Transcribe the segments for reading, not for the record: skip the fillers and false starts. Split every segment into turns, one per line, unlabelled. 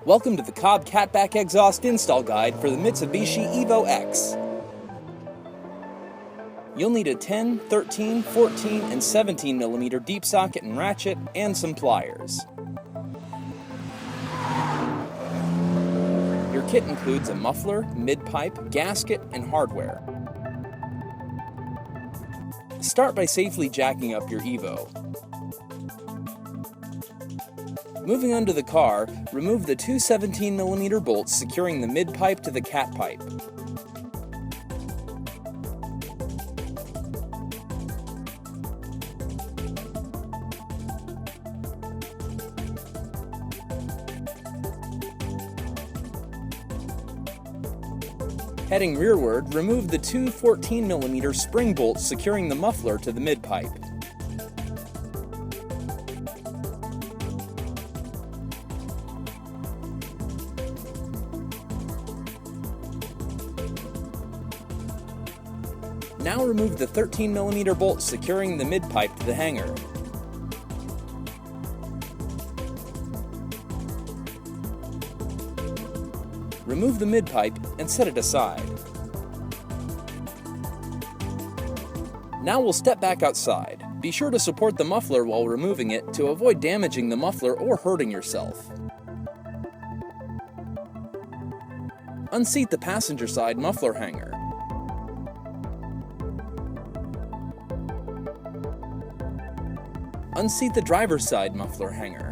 Welcome to the COBB Cat-Back Exhaust Install Guide for the Mitsubishi Evo X. You'll need a 10, 13, 14, and 17mm deep socket and ratchet, and some pliers. Your kit includes a muffler, midpipe, gasket, and hardware. Start by safely jacking up your Evo. Moving under the car, remove the two 17mm bolts securing the midpipe to the catpipe. Heading rearward, remove the two 14mm spring bolts securing the muffler to the midpipe. Now remove the 13mm bolts securing the midpipe to the hanger. Remove the midpipe and set it aside. Now we'll step back outside. Be sure to support the muffler while removing it to avoid damaging the muffler or hurting yourself. Unseat the passenger side muffler hanger. Unseat the driver's side muffler hanger.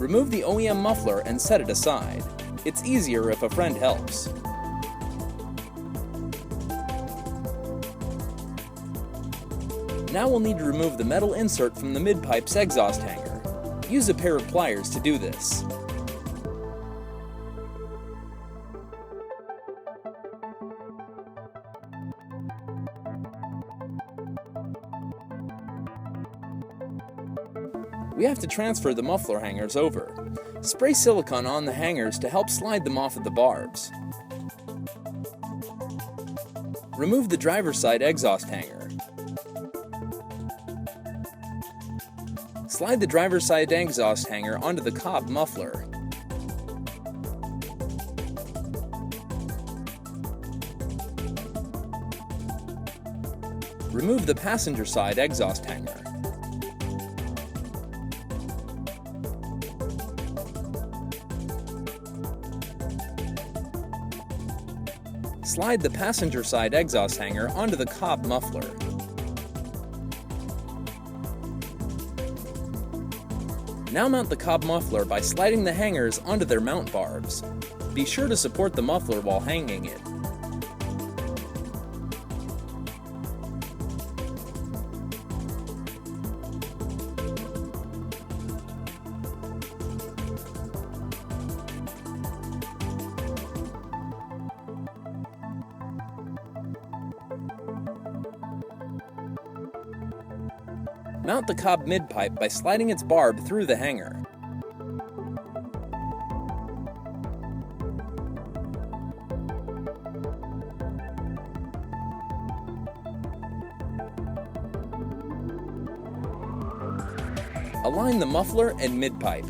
Remove the OEM muffler and set it aside. It's easier if a friend helps. Now we'll need to remove the metal insert from the midpipe's exhaust hanger. Use a pair of pliers to do this. We have to transfer the muffler hangers over. Spray silicone on the hangers to help slide them off of the barbs. Remove the driver's side exhaust hanger. Slide the driver's side exhaust hanger onto the COBB muffler. Remove the passenger side exhaust hanger. Slide the passenger side exhaust hanger onto the COBB muffler. Now mount the COBB muffler by sliding the hangers onto their mount barbs. Be sure to support the muffler while hanging it. Mount the COBB midpipe by sliding its barb through the hanger. Align the muffler and midpipe.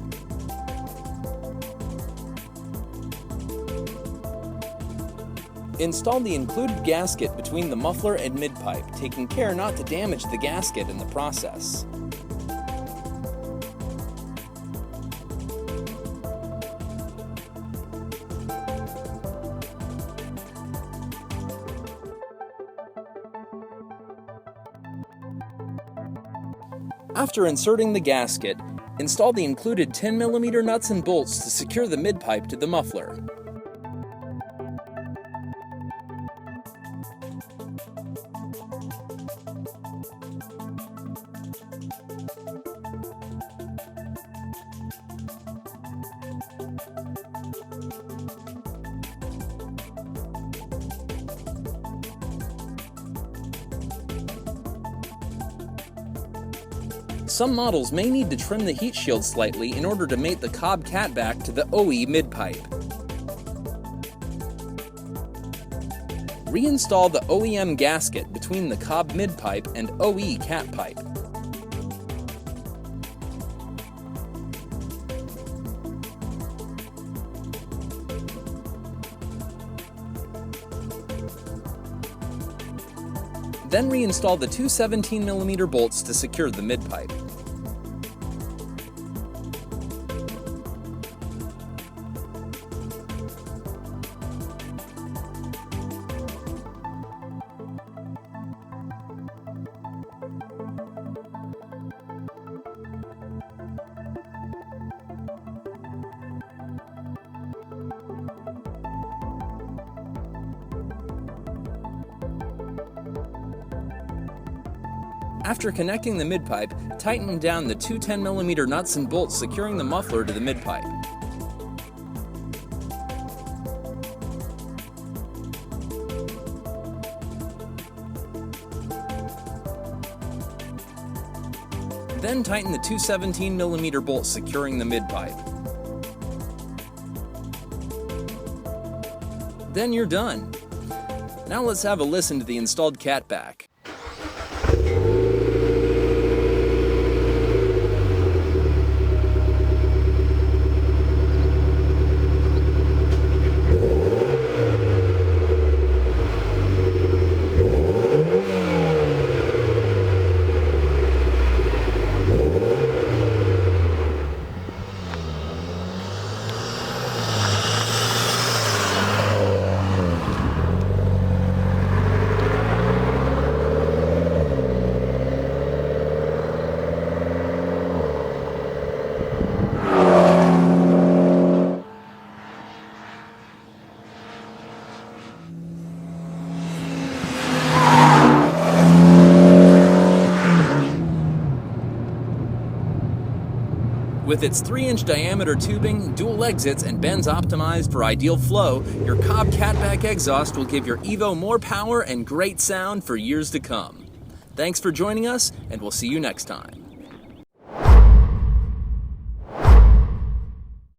Install the included gasket between the muffler and midpipe, taking care not to damage the gasket in the process. After inserting the gasket, install the included 10mm nuts and bolts to secure the midpipe to the muffler. Some models may need to trim the heat shield slightly in order to mate the COBB Cat-Back to the OE midpipe. Reinstall the OEM gasket between the COBB midpipe and OE Catpipe. Then reinstall the two 17mm bolts to secure the midpipe. After connecting the midpipe, tighten down the two 10mm nuts and bolts securing the muffler to the midpipe. Then tighten the two 17mm bolts securing the midpipe. Then you're done. Now let's have a listen to the installed Cat-Back. With its 3-inch diameter tubing, dual exits, and bends optimized for ideal flow, your COBB Cat-Back exhaust will give your Evo more power and great sound for years to come. Thanks for joining us, and we'll see you next time.